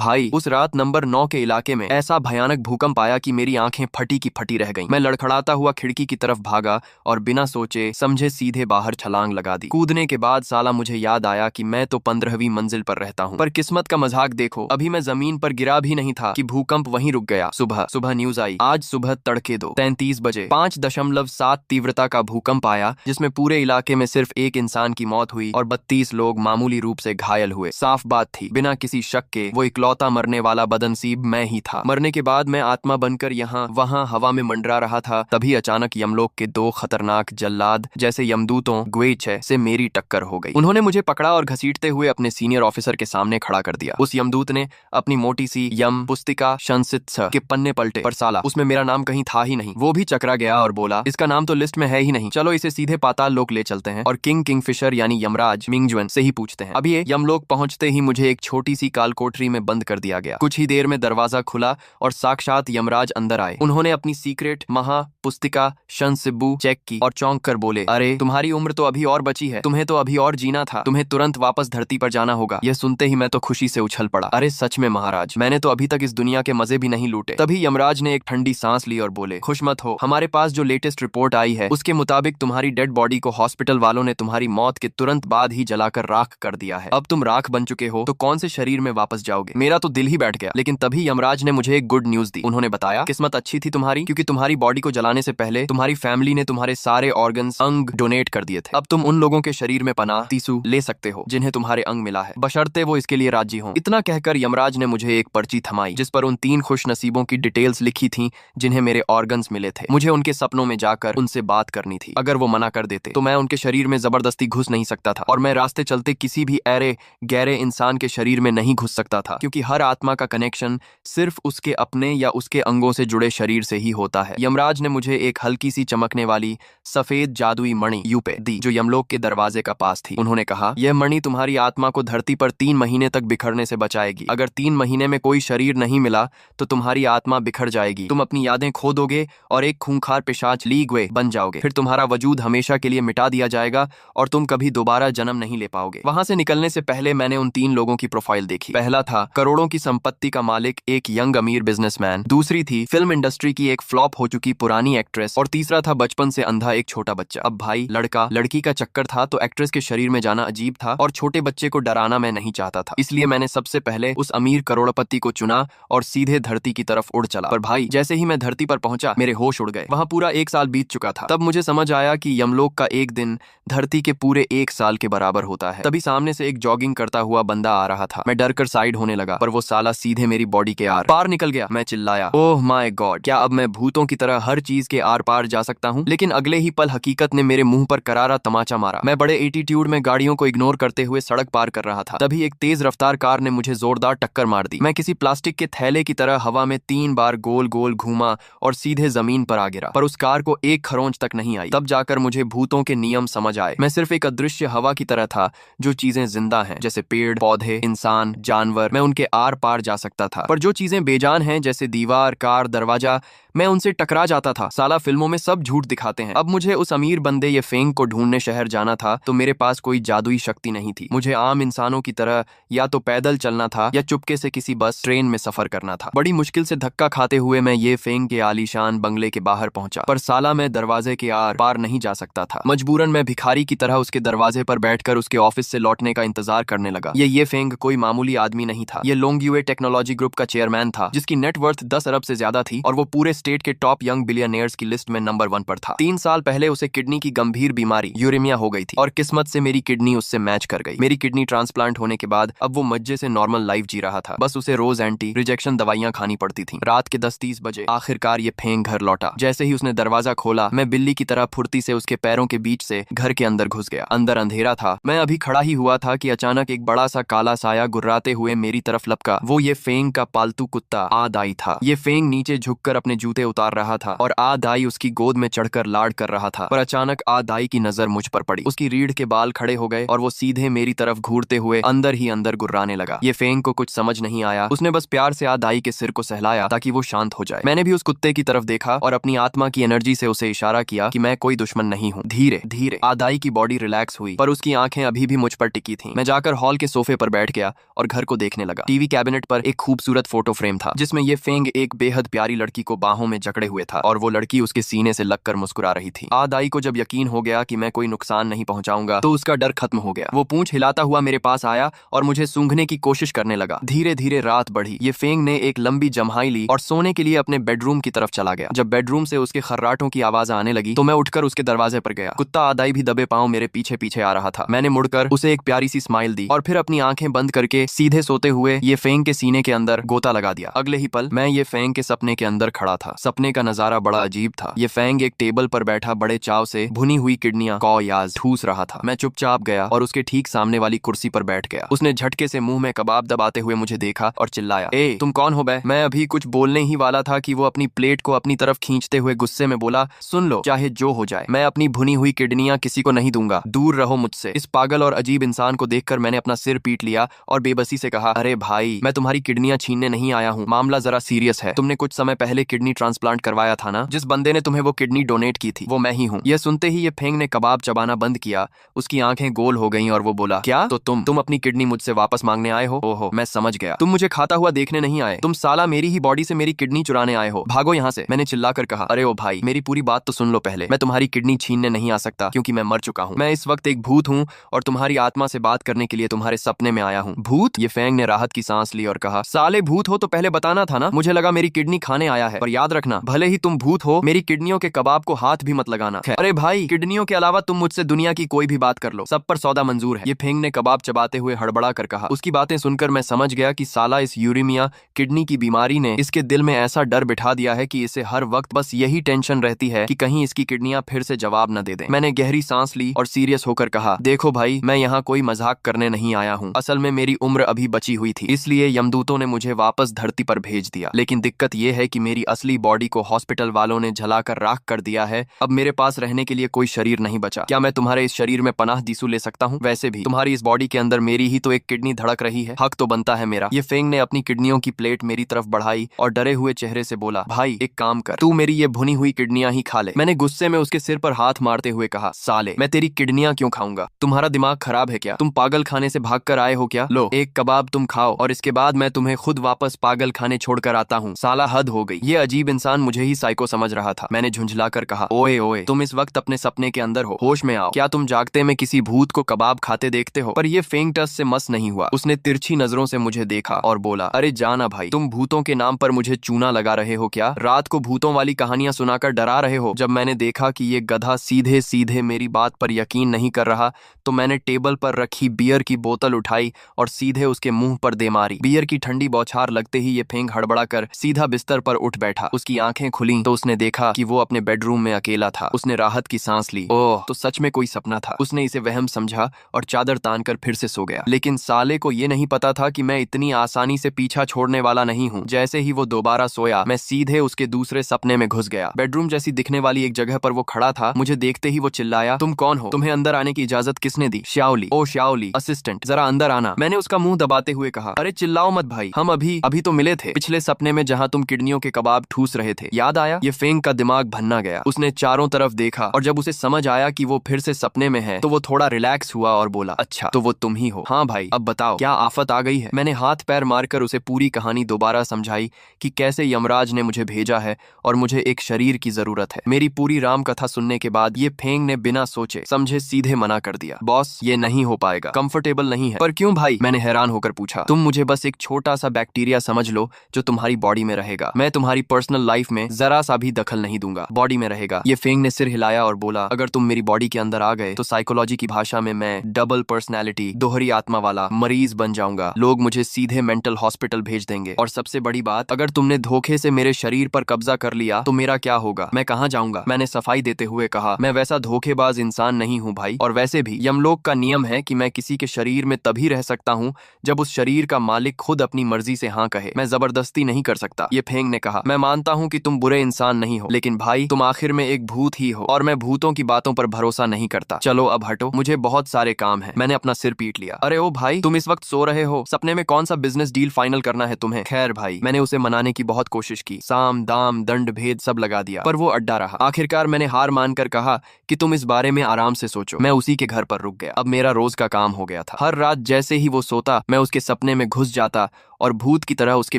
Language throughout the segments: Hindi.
भाई उस रात नंबर 9 के इलाके में ऐसा भयानक भूकंप आया कि मेरी आंखें फटी की फटी रह गईं। मैं लड़खड़ाता हुआ खिड़की की तरफ भागा और बिना सोचे समझे सीधे बाहर छलांग लगा दी। कूदने के बाद साला मुझे याद आया कि मैं तो 15वीं मंजिल पर रहता हूँ। पर किस्मत का मजाक देखो, अभी मैं जमीन पर गिरा भी नहीं था कि भूकंप वहीं रुक गया। सुबह सुबह न्यूज आई, आज सुबह तड़के 2:33 बजे 5.7 तीव्रता का भूकंप आया, जिसमें पूरे इलाके में सिर्फ एक इंसान की मौत हुई और 32 लोग मामूली रूप से घायल हुए। साफ बात थी, बिना किसी शक के वो इकलौता मरने वाला बदनसीब मैं ही था। मरने के बाद मैं आत्मा बनकर यहाँ वहाँ हवा में मंडरा रहा था, तभी अचानक यमलोक के 2 खतरनाक जल्लाद जैसे यमदूतों ग्वेच से मेरी टक्कर हो गई। उन्होंने मुझे पकड़ा और घसीटते हुए अपने सीनियर ऑफिसर के सामने खड़ा कर दिया। उस यमदूत ने अपनी मोटी सी यम पुस्तिका शंसित के पन्ने पलटे, पर साला उसमें मेरा नाम कहीं था ही नहीं। वो भी चकरा गया और बोला, इसका नाम तो लिस्ट में है ही नहीं, चलो इसे सीधे पाताल लोक ले चलते हैं और किंगफिशर यानी यमराज मिंगजुएन से ही पूछते हैं। अभी यमलोक पहुंचते ही मुझे एक छोटी सी कालकोठरी में बंद कर दिया गया। कुछ ही देर में दरवाजा खुला और साक्षात यमराज अंदर आए। उन्होंने अपनी सीक्रेट महा पुस्तिका शंसिब्बू चेक की और चौंक कर बोले, अरे तुम्हारी उम्र तो अभी और बची है, तुम्हें तो अभी और जीना था, तुम्हें तुरंत वापस धरती पर जाना होगा। यह सुनते ही मैं तो खुशी से उछल पड़ा। अरे सच में महाराज, मैंने तो अभी तक इस दुनिया के मजे भी नहीं लूटे। तभी यमराज ने एक ठंडी सांस ली और बोले, खुश मत हो, हमारे पास जो लेटेस्ट रिपोर्ट आई है उसके मुताबिक तुम्हारी डेड बॉडी को हॉस्पिटल वालों ने तुम्हारी मौत के तुरंत बाद ही जलाकर राख कर दिया है। अब तुम राख बन चुके हो तो कौन से शरीर में वापस जाओगे? मेरा तो दिल ही बैठ गया। लेकिन तभी यमराज ने मुझे एक गुड न्यूज दी। उन्होंने बताया, किस्मत अच्छी थी तुम्हारी, क्योंकि तुम्हारी बॉडी को जलाने से पहले तुम्हारी फैमिली ने तुम्हारे सारे ऑर्गन्स अंग डोनेट कर दिए थे। अब तुम उन लोगों के शरीर में पनाह तीसू ले सकते हो जिन्हें तुम्हारे अंग मिला है, बशर्ते वो इसके लिए राजी हों। इतना कहकर यमराज ने मुझे एक पर्ची थमाई जिस पर उन 3 खुश नसीबों की डिटेल्स लिखी थी जिन्हें मेरे ऑर्गन्स मिले थे। मुझे उनके सपनों में जाकर उनसे बात करनी थी। अगर वो मना कर देते तो मैं उनके शरीर में जबरदस्ती घुस नहीं सकता था और मैं रास्ते चलते किसी भी ऐरे गहरे इंसान के शरीर में नहीं घुस सकता था, क्योंकि हर आत्मा का कनेक्शन सिर्फ उसके अपने या उसके अंगों से जुड़े शरीर से ही होता है। यमराज ने मुझे एक हल्की सी चमकने वाली सफेद जादुई मणि यूपे दी जो यमलोक के दरवाजे का पास थी। उन्होंने कहा, यह मणि तुम्हारी आत्मा को धरती पर 3 महीने तक बिखरने से बचाएगी। अगर 3 महीने में कोई शरीर नहीं मिला तो तुम्हारी आत्मा बिखर जाएगी, तुम अपनी यादें खो दोगे और एक खूंखार पिशाच लीगवे बन जाओगे। फिर तुम्हारा वजूद हमेशा के लिए मिटा दिया जाएगा और तुम कभी दोबारा जन्म नहीं ले पाओगे। वहां से निकलने से पहले मैंने उन 3 लोगों की प्रोफाइल देखी। पहला था करोड़ों की संपत्ति का मालिक एक यंग अमीर बिजनेसमैन, दूसरी थी फिल्म इंडस्ट्री की एक फ्लॉप हो चुकी पुरानी एक्ट्रेस और तीसरा था बचपन से अंधा एक छोटा बच्चा। अब भाई लड़का लड़की का चक्कर था तो एक्ट्रेस के शरीर में जाना अजीब था और छोटे बच्चे को डराना मैं नहीं चाहता था, इसलिए मैंने सबसे पहले उस अमीर करोड़पति को चुना और सीधे धरती की तरफ उड़ चला। पर भाई जैसे ही मैं धरती पर पहुंचा मेरे होश उड़ गए। वहां पूरा 1 साल बीत चुका था। तब मुझे समझ आया कि यमलोक का एक दिन धरती के पूरे 1 साल के बराबर होता है। तभी सामने से एक जॉगिंग करता हुआ बंदा आ रहा था। मैं डर कर साइड होने लगा पर वो साला सीधे मेरी बॉडी के आर पार निकल गया। मैं चिल्लाया, ओह माय गॉड, क्या अब मैं भूतों की तरह हर चीज के आर पार जा सकता हूँ? लेकिन अगले ही पल हकीकत ने मेरे मुंह पर करारा तमाचा मारा। मैं बड़े एटीट्यूड में गाड़ियों को इग्नोर करते हुए सड़क पार कर रहा था। तभी एक तेज रफ्तार कार ने मुझे जोरदार टक्कर मार दी। मैं किसी प्लास्टिक के थैले की तरह हवा में 3 बार गोल गोल घूमा और सीधे जमीन पर आ गिरा, पर उस कार को एक खरोंच तक नहीं आई। तब जाकर मुझे भूतों के नियम समझ आए। मैं सिर्फ एक अदृश्य हवा की तरह था। जो चीजें जिंदा हैं जैसे पेड़ पौधे इंसान जानवर, मैं उनके आर पार जा सकता था, पर जो चीजें बेजान हैं जैसे दीवार कार दरवाजा, मैं उनसे टकरा जाता था। साला फिल्मों में सब झूठ दिखाते हैं। अब मुझे उस अमीर बंदे ये फेंग को ढूंढने शहर जाना था तो मेरे पास कोई जादुई शक्ति नहीं थी। मुझे आम इंसानों की तरह या तो पैदल चलना था या चुपके से किसी बस ट्रेन में सफर करना था। बड़ी मुश्किल से धक्का खाते हुए मैं ये फेंग के आलीशान बंगले के बाहर पहुंचा, पर साला मैं दरवाजे के आर पार नहीं जा सकता था। मजबूरन मैं भिखारी की तरह उसके दरवाजे पर बैठकर उसके ऑफिस से लौटने का इंतजार करने लगा। ये फेंग कोई मामूली आदमी नहीं था। ये लोंगयुए टेक्नोलॉजी ग्रुप का चेयरमैन था जिसकी नेटवर्थ 10 अरब से ज्यादा थी और वो पूरे स्टेट के टॉप यंग बिलियनियर्स की लिस्ट में नंबर 1 पर था। 3 साल पहले उसे किडनी की गंभीर बीमारी यूरेमिया हो गई थी और किस्मत से मेरी किडनी उससे मैच कर गई। मेरी किडनी ट्रांसप्लांट होने के बाद अब वो मज्जे से नॉर्मल लाइफ जी रहा था। बस उसे रोज एंटी रिजेक्शन दवाइयां खानी पड़ती थी। रात के 10-30 बजे आखिरकार ये फेंग घर लौटा। जैसे ही उसने दरवाजा खोला मैं बिल्ली की तरह फुर्ती से उसके पैरों के बीच से घर के अंदर घुस गया। अंदर अंधेरा था। मैं अभी खड़ा ही हुआ था कि अचानक एक बड़ा सा काला साया गुर्राते हुए मेरी तरफ लपका। वो ये फेंग का पालतू कुत्ता आद आई था। ये फेंग नीचे झुककर अपने जूते उतार रहा था और आ दाई उसकी गोद में चढ़कर लाड कर रहा था। पर अचानक आ दाई की नजर मुझ पर पड़ी। उसकी रीढ़ के बाल खड़े हो गए और वो सीधे मेरी तरफ घूरते हुए अंदर ही अंदर गुर्राने लगा। ये फेंग को कुछ समझ नहीं आया। उसने बस प्यार से आ दाई के सिर को सहलाया ताकि वो शांत हो जाए। मैंने भी उस कुत्ते की तरफ देखा और अपनी आत्मा की एनर्जी से उसे इशारा किया कि मैं कोई दुश्मन नहीं हूँ। धीरे धीरे आ दाई की बॉडी रिलैक्स हुई पर उसकी आंखें अभी भी मुझ पर टिकी थीं। मैं जाकर हॉल के सोफे पर बैठ गया और घर को देखने लगा। टीवी कैबिनेट पर एक खूबसूरत फोटो फ्रेम था जिसमें ये फेंग एक बेहद प्यारी लड़की को बाहों में जकड़े हुए था और वो लड़की उसके सीने से लगकर मुस्कुरा रही थी। आ दाई को जब यकीन हो गया कि मैं कोई नुकसान नहीं पहुंचाऊंगा तो उसका डर खत्म हो गया। वो पूंछ हिलाता हुआ मेरे पास आया और मुझे सूंघने की कोशिश करने लगा। धीरे धीरे रात बढ़ी। ये फेंग ने एक लंबी जम्हाई ली और सोने के लिए अपने बेडरूम की तरफ चला गया। जब बेडरूम से उसके खर्राटों की आवाज आने लगी तो मैं उठकर उसके दरवाजे पर गया। कुत्ता आ दाई भी दबे पांव मेरे पीछे पीछे आ रहा था। मैंने मुड़कर उसे एक प्यारी सी स्माइल दी और फिर अपनी आंखें बंद करके सीधे सोते हुए ये फेंग के सीने के अंदर गोता लगा दिया। अगले ही पल मैं ये फेंग के सपने के अंदर खड़ा था। सपने का नजारा बड़ा अजीब था। ये फेंग एक टेबल पर बैठा बड़े चाव से भुनी हुई किडनियां कौयाज ठूस रहा था। मैं चुपचाप गया और उसके ठीक सामने वाली कुर्सी पर बैठ गया। उसने झटके से मुंह में कबाब दबाते हुए मुझे देखा और चिल्लाया, ए तुम कौन हो बे? मैं अभी कुछ बोलने ही वाला था कि वो अपनी प्लेट को अपनी तरफ खींचते हुए गुस्से में बोला, सुन लो, चाहे जो हो जाए मैं अपनी भुनी हुई किडनियां किसी को नहीं दूंगा। दूर रहो मुझसे। इस पागल और अजीब इंसान को देखकर मैंने अपना सिर पीट लिया और बेबसी से कहा, अरे भाई, मैं तुम्हारी किडनियां छीनने नहीं आया हूँ। मामला जरा सीरियस है। तुमने कुछ समय पहले किडनी ट्रांसप्लांट करवाया था ना? जिस बंदे ने तुम्हें वो किडनी डोनेट की थी वो मैं ही हूँ। यह सुनते ही ये फेंग ने कबाब चबाना बंद किया। उसकी आंखें गोल हो गईं और वो बोला, क्या? तो तुम अपनी किडनी मुझसे वापस मांगने आए हो? ओहो, मैं समझ गया। तुम मुझे खाता हुआ देखने नहीं आए। तुम साला मेरी ही बॉडी से मेरी किडनी चुराने आए हो। भागो यहाँ से। मैंने चिल्लाकर कहा, अरे ओ भाई, मेरी पूरी बात तो सुन लो पहले। मैं तुम्हारी किडनी छीनने नहीं आ सकता क्योंकि मैं मर चुका हूँ। मैं इस वक्त एक भूत हूँ और तुम्हारी आत्मा से बात करने के लिए तुम्हारे सपने में आया हूँ। भूत? ये फेंग ने राहत की सांस ली और कहा, साले भूत हो तो पहले बताना था ना। मुझे लगा मेरी किडनी खाने आया है। पर याद रखना, भले ही तुम भूत हो, मेरी किडनियों के कबाब को हाथ भी मत लगाना। अरे भाई, किडनियों के अलावा तुम मुझसे दुनिया की कोई भी बात कर लो, सब पर सौदा मंजूर है। ये फेंग ने कबाब चबाते हुए हड़बड़ा कर कहा। उसकी बातें सुनकर मैं समझ गया कि साला इस यूरेमिया किडनी की बीमारी ने इसके दिल में ऐसा डर बिठा दिया है कि इसे हर वक्त बस यही टेंशन रहती है कि कहीं इसकी किडनियां फिर से जवाब न दे दें। मैंने गहरी सांस ली और सीरियस होकर कहा, देखो भाई, मैं यहाँ कोई मजाक करने नहीं आया हूँ। असल में मेरी उम्र अभी बची हुई थी, इसलिए यमदूतों ने मुझे वापस धरती पर भेज दिया। लेकिन दिक्कत यह है कि मेरी असली बॉडी को हॉस्पिटल वालों ने जलाकर राख कर दिया है। अब मेरे पास रहने के लिए कोई शरीर नहीं बचा। क्या मैं तुम्हारे इस शरीर में पनाह दीसू ले सकता हूँ? वैसे भी तुम्हारी इस बॉडी के अंदर मेरी ही तो एक किडनी धड़क रही है। हक तो बनता है मेरा। ये फेंग ने अपनी किडनियों की प्लेट मेरी तरफ बढ़ाई और डरे हुए चेहरे से बोला, भाई एक काम कर, तू मेरी ये भुनी हुई किडनियां ही खा ले। मैंने गुस्से में उसके सिर पर हाथ मारते हुए कहा, साले, मैं तेरी किडनियां क्यों खाऊंगा? तुम्हारा दिमाग खराब है क्या? तुम पागल खाने से भाग कर आए हो क्या? लो, एक कबाब तुम खाओ और इसके बाद मैं तुम्हें खुद वापस पागल खाने छोड़कर आता हूँ। साला हद हो गई। ये अजीब इंसान मुझे ही साइको समझ रहा था। मैंने झुंझलाकर कहा, ओए ओए, तुम इस वक्त अपने सपने के अंदर हो, होश में आओ। क्या तुम जागते में किसी भूत को कबाब खाते देखते हो? पर ये फेंग टस से मस नहीं हुआ। उसने तिरछी नजरों से मुझे देखा और बोला, अरे जाना भाई, तुम भूतों के नाम पर मुझे चूना लगा रहे हो क्या? रात को भूतों वाली कहानियां सुनाकर डरा रहे हो? जब मैंने देखा कि ये गधा सीधे सीधे मेरी बात पर यकीन नहीं कर रहा तो मैंने टेबल पर रखी बियर की बोतल उठाई और सीधे उसके मुंह पर दे मारी। बियर की ठंडी बौछार लगते ही ये फेंग हड़बड़ा कर सीधा बिस्तर पर उठ बैठा। उसकी आंखें खुली तो उसने देखा कि वो अपने बेडरूम में अकेला था। उसने राहत की सांस ली। ओह, तो सच में कोई सपना था। उसने इसे वहम समझा और चादर तानकर फिर से सो गया। लेकिन साले को ये नहीं पता था कि मैं इतनी आसानी से पीछा छोड़ने वाला नहीं हूँ। जैसे ही वो दोबारा सोया, मैं सीधे उसके दूसरे सपने में घुस गया। बेडरूम जैसी दिखने वाली एक जगह पर वो खड़ा था। मुझे देखते ही वो चिल्लाया, तुम कौन हो? तुम्हें अंदर आने की इजाजत किसने दी? श्याओली। ओ श्याओली, असिस्टेंट, जरा अंदर आना। मैंने उसका मुंह दबाते हुए कहा, अरे चिल्लाओ मत भाई, हम अभी तो मिले थे पिछले सपने में जहाँ तुम किडनियों के कबाब ठूस रहे थे। याद आया? ये फेंग का दिमाग भन्ना गया। उसने चारों तरफ देखा और जब उसे समझ आया कि वो फिर से सपने में है तो वो थोड़ा रिलैक्स हुआ और बोला, अच्छा तो वो तुम ही हो? हाँ भाई, अब बताओ क्या आफत आ गई है? मैंने हाथ पैर मारकर उसे पूरी कहानी दोबारा समझाई कि कैसे यमराज ने मुझे भेजा है और मुझे एक शरीर की जरूरत है। मेरी पूरी राम कथा सुनने के बाद ये फेंग ने बिना सोचे समझे सीधे मना कर दिया, बॉस ये नहीं हो पाएगा, कंफर्टेबल नहीं है। पर क्यों भाई? मैंने हैरान होकर पूछा। तुम मुझे बस एक छोटा सा बैक्टीरिया समझ लो जो तुम्हारी बॉडी में रहेगा। मैं तुम्हारी पर्सनल लाइफ में जरा सा भी दखल नहीं दूंगा, बॉडी में रहेगा। ये फेंग ने सिर हिलाया और बोला, अगर तुम मेरी बॉडी के अंदर आ गए तो साइकोलॉजी की भाषा में मैं डबल पर्सनैलिटी, दोहरी आत्मा वाला मरीज बन जाऊंगा। लोग मुझे सीधे मेंटल हॉस्पिटल भेज देंगे। और सबसे बड़ी बात, अगर तुमने धोखे से मेरे शरीर पर कब्जा कर लिया तो मेरा क्या होगा? मैं कहाँ जाऊंगा? मैंने सफाई देते हुए कहा, मैं वैसा धोखेबाज इंसान नहीं हूँ भाई, और वैसे भी यमलोक का नियम है कि मैं किसी के शरीर में तभी रह सकता हूँ जब उस शरीर का मालिक खुद अपनी मर्जी से हाँ कहे। मैं जबरदस्ती नहीं कर सकता। ये फेंग ने कहा, मैं मानता जानता हूँ कि तुम बुरे इंसान नहीं हो, लेकिन भाई तुम आखिर में एक भूत ही हो और मैं भूतों की बातों पर भरोसा नहीं करता। चलो अब हटो, मुझे बहुत सारे काम है। मैंने अपना सिर पीट लिया। अरे ओ भाई, तुम इस वक्त सो रहे हो? सपने में कौन सा बिजनेस डील फाइनल करना है तुम्हें? खैर भाई, मैंने उसे मनाने की बहुत कोशिश की, साम दाम दंड भेद सब लगा दिया, पर वो अड्डा रहा। आखिरकार मैंने हार मानकर कहा कि तुम इस बारे में आराम से सोचो। मैं उसी के घर पर रुक गया। अब मेरा रोज का काम हो गया था। हर रात जैसे ही वो सोता, मैं उसके सपने में घुस जाता और भूत की तरह उसके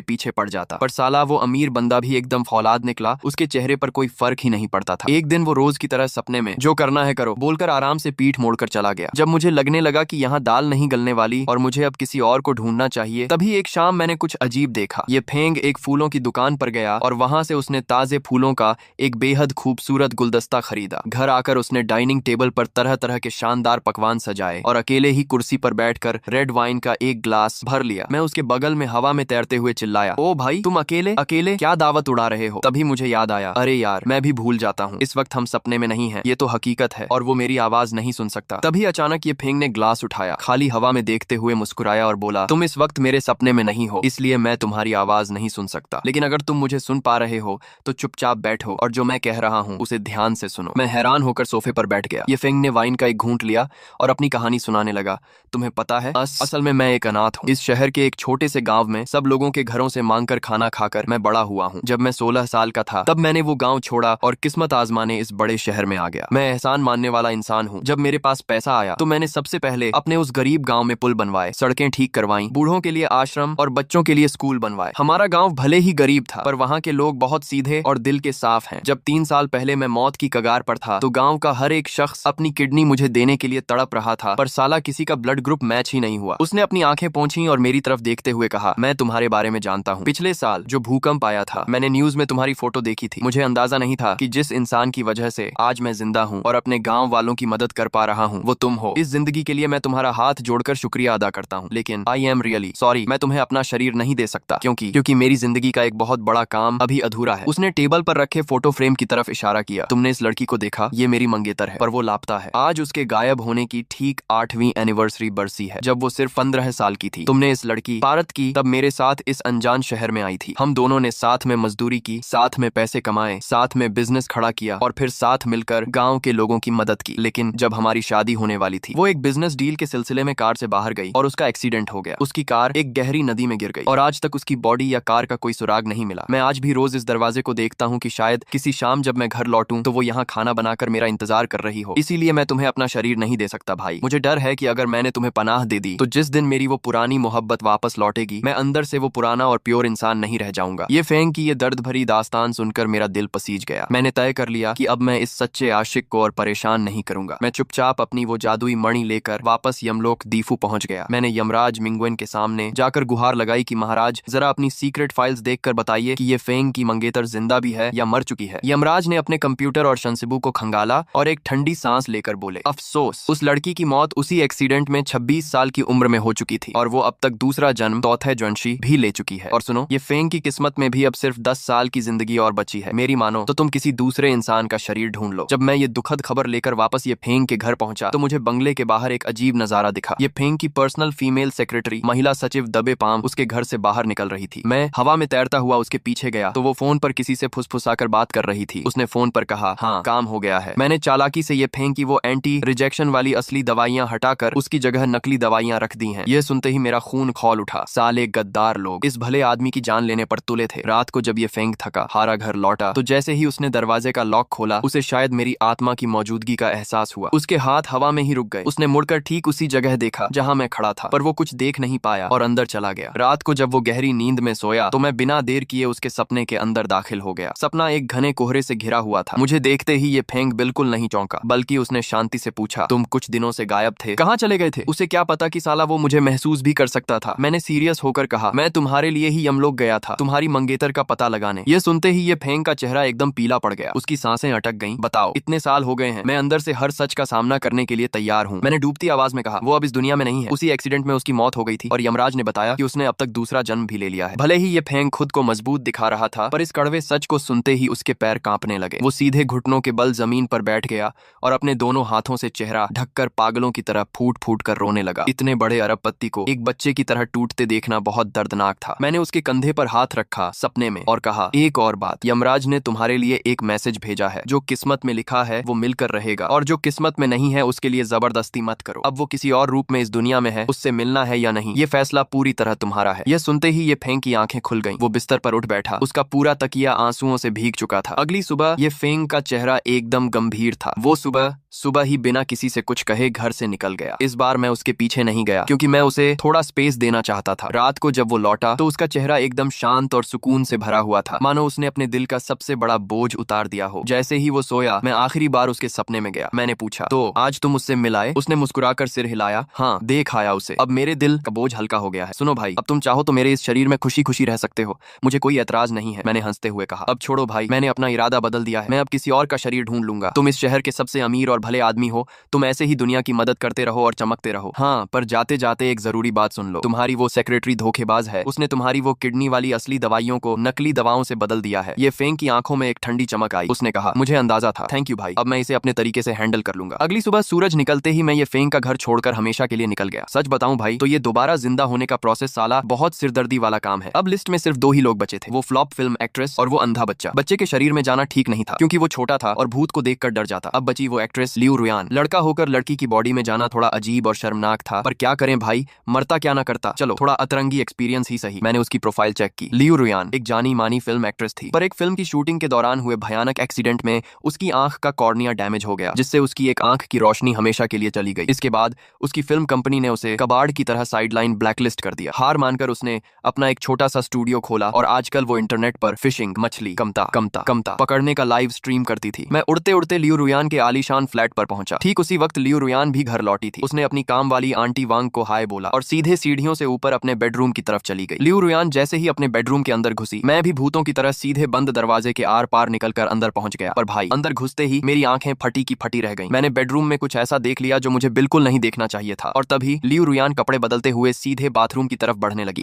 पीछे पड़ जाता। पर साला वो अमीर बंदा भी एकदम फौलाद निकला, उसके चेहरे पर कोई फर्क ही नहीं पड़ता था। एक दिन वो रोज की तरह सपने में जो करना है करो बोलकर आराम से पीठ मोड़कर चला गया। जब मुझे लगने लगा कि यहाँ दाल नहीं गलने वाली और मुझे अब किसी और को ढूंढना चाहिए, तभी एक शाम मैंने कुछ अजीब देखा। ये फेंग एक फूलों की दुकान पर गया और वहां से उसने ताजे फूलों का एक बेहद खूबसूरत गुलदस्ता खरीदा। घर आकर उसने डाइनिंग टेबल पर तरह तरह के शानदार पकवान सजाए और अकेले ही कुर्सी पर बैठकर रेड वाइन का एक ग्लास भर लिया। मैं उसके बगल में हवा में तैरते हुए चिल्लाया, ओ भाई, तुम अकेले अकेले क्या दावत उड़ा रहे हो? तभी मुझे याद आया, अरे यार, मैं भी भूल जाता हूँ, इस वक्त हम सपने में नहीं हैं, ये तो हकीकत है और वो मेरी आवाज नहीं सुन सकता। तभी अचानक ये फेंग ने ग्लास उठाया, खाली हवा में देखते हुए मुस्कुराया और बोला, तुम इस वक्त मेरे सपने में नहीं हो, इसलिए मैं तुम्हारी आवाज नहीं सुन सकता, लेकिन अगर तुम मुझे सुन पा रहे हो तो चुपचाप बैठो और जो मैं कह रहा हूँ उसे ध्यान से सुनो। मैं हैरान होकर सोफे पर बैठ गया। ये फेंग ने वाइन का एक घूंट लिया और अपनी कहानी सुनाने लगा। तुम्हें पता है, असल में मैं एक अनाथ हूँ। इस शहर के एक छोटे से गांव में सब लोगों के घरों से मांगकर खाना खाकर मैं बड़ा हुआ हूँ। जब मैं 16 साल का था तब मैंने वो गांव छोड़ा और किस्मत आजमाने इस बड़े शहर में आ गया। मैं एहसान मानने वाला इंसान हूँ। जब मेरे पास पैसा आया तो मैंने सबसे पहले अपने उस गरीब गांव में पुल बनवाए, सड़कें ठीक करवाई, बूढ़ों के लिए आश्रम और बच्चों के लिए स्कूल बनवाए। हमारा गाँव भले ही गरीब था पर वहाँ के लोग बहुत सीधे और दिल के साफ हैं। जब 3 साल पहले मैं मौत की कगार पर था तो गाँव का हर एक शख्स अपनी किडनी मुझे देने के लिए तड़प रहा था, पर साला किसी का ब्लड ग्रुप मैच ही नहीं हुआ। उसने अपनी आंखें पोंछी और मेरी तरफ देखते हुए कहा, मैं तुम्हारे बारे में जानता हूँ। पिछले साल जो भूकंप आया था, मैंने न्यूज में तुम्हारी फोटो देखी थी। मुझे अंदाजा नहीं था कि जिस इंसान की वजह से आज मैं जिंदा हूँ और अपने गाँव वालों की मदद कर पा रहा हूँ वो तुम हो। इस जिंदगी के लिए मैं तुम्हारा हाथ जोड़कर शुक्रिया अदा करता हूँ, लेकिन आई एम रियली सॉरी, मैं तुम्हें अपना शरीर नहीं दे सकता क्योंकि मेरी जिंदगी का एक बहुत बड़ा काम अभी अधूरा है। उसने टेबल पर रखे फोटो फ्रेम की तरफ इशारा किया। तुमने इस लड़की को देखा? ये मेरी मंगेतर है, पर वो लापता है। आज उसके गायब होने की ठीक 8वीं एनिवर्सरी बरसी है, जब वो सिर्फ 15 साल की थी। तुमने इस लड़की भारत की तब मेरे साथ इस अनजान शहर में आई थी। हम दोनों ने साथ में मजदूरी की, साथ में पैसे कमाए, साथ में बिजनेस खड़ा किया और फिर साथ मिलकर गांव के लोगों की मदद की। लेकिन जब हमारी शादी होने वाली थी, वो एक बिजनेस डील के सिलसिले में कार से बाहर गई और उसका एक्सीडेंट हो गया। उसकी कार एक गहरी नदी में गिर गई और आज तक उसकी बॉडी या कार का कोई सुराग नहीं मिला। मैं आज भी रोज इस दरवाजे को देखता हूँ कि शायद किसी शाम जब मैं घर लौटूं तो वो यहाँ खाना बनाकर मेरा इंतजार कर रही हो। इसीलिए मैं तुम्हें अपना शरीर नहीं दे सकता भाई। मुझे डर है कि अगर मैंने तुम्हें पनाह दे दी तो जिस दिन मेरी वो पुरानी मोहब्बत वापस लौटेगी, मैं अंदर से वो पुराना और प्योर इंसान नहीं रह जाऊंगा। ये फेंग की ये दर्द भरी दास्तान सुनकर मेरा दिल पसीज गया। मैंने तय कर लिया कि अब मैं इस सच्चे आशिक को और परेशान नहीं करूंगा। मैं चुपचाप अपनी वो जादुई मणि लेकर वापस यमलोक दीफू पहुंच गया। मैंने यमराज मिंगवेन के सामने जाकर गुहार लगाई कि महाराज, जरा अपनी सीक्रेट फाइल्स देखकर बताइए कि ये फेंग की मंगेतर जिंदा भी है या मर चुकी है। यमराज ने अपने कंप्यूटर और शंसिबू को खंगाला और एक ठंडी सांस लेकर बोले, अफसोस, उस लड़की की मौत उसी एक्सीडेंट में 26 साल की उम्र में हो चुकी थी और वो अब तक दूसरा जन्म तौथे जंशी भी ले चुकी है। और सुनो, ये फेंग की किस्मत में भी अब सिर्फ 10 साल की जिंदगी और बची है। मेरी मानो तो तुम किसी दूसरे इंसान का शरीर ढूंढ लो। जब मैं ये दुखद खबर लेकर वापस ये फेंग के घर पहुंचा तो मुझे बंगले के बाहर एक अजीब नजारा दिखा। ये फेंग की पर्सनल फीमेल सेक्रेटरी महिला सचिव दबे पाम उसके घर से बाहर निकल रही थी। मैं हवा में तैरता हुआ उसके पीछे गया तो वो फोन पर किसी से फुसफुसाकर बात कर रही थी। उसने फोन पर कहा, हाँ, काम हो गया है। मैंने चालाकी से ये फेंग की वो एंटी रिजेक्शन वाली असली दवाइयां हटाकर उसकी जगह नकली दवाइयां रख दी हैं। ये सुनते ही मेरा खून खौल उठा। साले गद्दार लोग इस भले आदमी की जान लेने पर तुले थे। रात को जब ये फेंग थका हारा घर लौटा तो जैसे ही उसने दरवाजे का लॉक खोला, उसे शायद मेरी आत्मा की मौजूदगी का एहसास हुआ। उसके हाथ हवा में ही रुक गए। उसने मुड़कर ठीक उसी जगह देखा जहां मैं खड़ा था, पर वो कुछ देख नहीं पाया और अंदर चला गया। रात को जब वो गहरी नींद में सोया तो मैं बिना देर किए उसके सपने के अंदर दाखिल हो गया। सपना एक घने कोहरे से घिरा हुआ था। मुझे देखते ही ये फेंग बिल्कुल नहीं चौंका, बल्कि उसने शांति से पूछा, तुम कुछ दिनों से गायब थे, कहाँ चले गए थे? उसे क्या पता कि साला वो मुझे महसूस भी कर सकता था। मैंने सीरियस होकर कहा, मैं तुम्हारे लिए ही यमलोक गया था, तुम्हारी मंगेतर का पता लगाने। ये सुनते ही ये फेंग का चेहरा एकदम पीला पड़ गया। उसकी सांसें अटक गईं। बताओ, इतने साल हो गए हैं, मैं अंदर से हर सच का सामना करने के लिए तैयार हूँ। मैंने डूबती आवाज में कहा, वो अब इस दुनिया में नहीं है, उसी एक्सीडेंट में उसकी मौत हो गई थी और यमराज ने बताया कि उसने अब तक दूसरा जन्म भी ले लिया है। भले ही ये फेंग खुद को मजबूत दिखा रहा था, पर इस कड़वे सच को सुनते ही उसके पैर कांपने लगे। वो सीधे घुटनों के बल जमीन पर बैठ गया और अपने दोनों हाथों से चेहरा ढककर पागलों की तरह फूट फूट कर रोने लगा। इतने बड़े अरबपति को एक बच्चे की तरह टूटते देखना बहुत दर्दनाक था। मैंने उसके कंधे पर हाथ रखा सपने में और कहा, एक और बात, यमराज ने तुम्हारे लिए एक मैसेज भेजा है। जो किस्मत में लिखा है वो मिलकर रहेगा, और जो किस्मत में नहीं है उसके लिए जबरदस्ती मत करो। अब वो किसी और रूप में इस दुनिया में है, उससे मिलना है या नहीं, ये फैसला पूरी तरह तुम्हारा है। यह सुनते ही ये फेंग की आंखें खुल गईं। वो बिस्तर पर उठ बैठा। उसका पूरा तकिया आंसुओं से भीग चुका था। अगली सुबह ये फेंग का चेहरा एकदम गंभीर था। वो सुबह ही बिना किसी से कुछ कहे घर से निकल गया। इस बार मैं उसके पीछे नहीं गया क्योंकि मैं उसे थोड़ा स्पेस देना चाहता था। रात को जब वो लौटा तो उसका चेहरा एकदम शांत और सुकून से भरा हुआ था, मानो उसने अपने दिल का सबसे बड़ा बोझ उतार दिया हो। जैसे ही वो सोया, मैं आखिरी बार उसके सपने में गया। मैंने पूछा, तो आज तुम उससे मिलाए? उसने मुस्कुराकर सिर हिलाया। हाँ, देख आया उसे। अब मेरे दिल का बोझ हल्का हो गया है। सुनो भाई, अब तुम चाहो तो मेरे इस शरीर में खुशी खुशी रह सकते हो, मुझे कोई एतराज नहीं है। मैंने हंसते हुए कहा, अब छोड़ो भाई, मैंने अपना इरादा बदल दिया है। मैं अब किसी और का शरीर ढूंढ लूंगा। तुम इस शहर के सबसे अमीर और भले आदमी हो, तुम ऐसे ही दुनिया की मदद करते रहो और चमकते रहो। हाँ, पर जाते जाते एक जरूरी बात सुन लो। तुम्हारी वो सेक्रेटरी धोखेबाज है। उसने तुम्हारी वो किडनी वाली असली दवाइयों को नकली दवाओं से बदल दिया है। ये फेंग की आंखों में एक ठंडी चमक आई। उसने कहा, मुझे अंदाजा था। थैंक यू भाई, अब मैं इसे अपने तरीके से हैंडल कर लूंगा। अगली सुबह सूरज निकलते ही मैं ये फेंग का घर छोड़कर हमेशा के लिए निकल गया। सच बताऊं भाई, तो ये दोबारा जिंदा होने का प्रोसेस साला बहुत सिरदर्दी वाला काम है। अब लिस्ट में सिर्फ 2 ही लोग बचे थे, वो फ्लॉप फिल्म एक्ट्रेस और वो अंधा बच्चा। बच्चे के शरीर में जाना ठीक नहीं था क्योंकि वो छोटा था और भूत को देखकर डर जाता। अब बची वो एक्ट्रेस लियू रुयान। लड़का होकर लड़की की बॉडी में जाना थोड़ा अजीब और शर्मनाक था, पर क्या करें भाई, मरता क्या ना करता। चलो, थोड़ा अतरंगी एक्सपीरियंस ही सही। मैंने उसकी प्रोफाइल चेक की। लियू रुयान एक जानी मानी फिल्म एक्ट्रेस थी, पर एक फिल्म की शूटिंग के दौरान हुए भयानक एक्सीडेंट में उसकी आंख का कॉर्निया डैमेज हो गया, जिससे उसकी एक आंख की रोशनी हमेशा के लिए चली गई। इसके बाद उसकी फिल्म कंपनी ने उसे कबाड़ की तरह साइडलाइन ब्लैकलिस्ट कर दिया। हार मानकर उसने अपना एक छोटा सा स्टूडियो खोला और आजकल वो इंटरनेट पर फिशिंग, मछली कमता पकड़ने का लाइव स्ट्रीम करती थी। मैं उड़ते उड़ते लियू रुयान के आलीशान फ्लैट पर पहुंचा। ठीक उसी वक्त लियू रुयान भी घर लौटी थी। उसने अपनी काम वाली आंटी वांग को हाय बोला और सीधे सीढ़ियों से ऊपर अपने बेडरूम की तरफ चली गई। लियू रुयान जैसे ही अपने बेडरूम के अंदर घुसी, मैं भी भूतों की तरह सीधे बंद दरवाजे के आर पार निकलकर अंदर पहुंच गया। पर भाई, अंदर घुसते ही मेरी आंखें फटी की फटी रह गईं। मैंने बेडरूम में कुछ ऐसा देख लिया जो मुझे बिल्कुल नहीं देखना चाहिए था, और तभी लियू रुयान कपड़े बदलते हुए सीधे बाथरूम की तरफ बढ़ने लगी।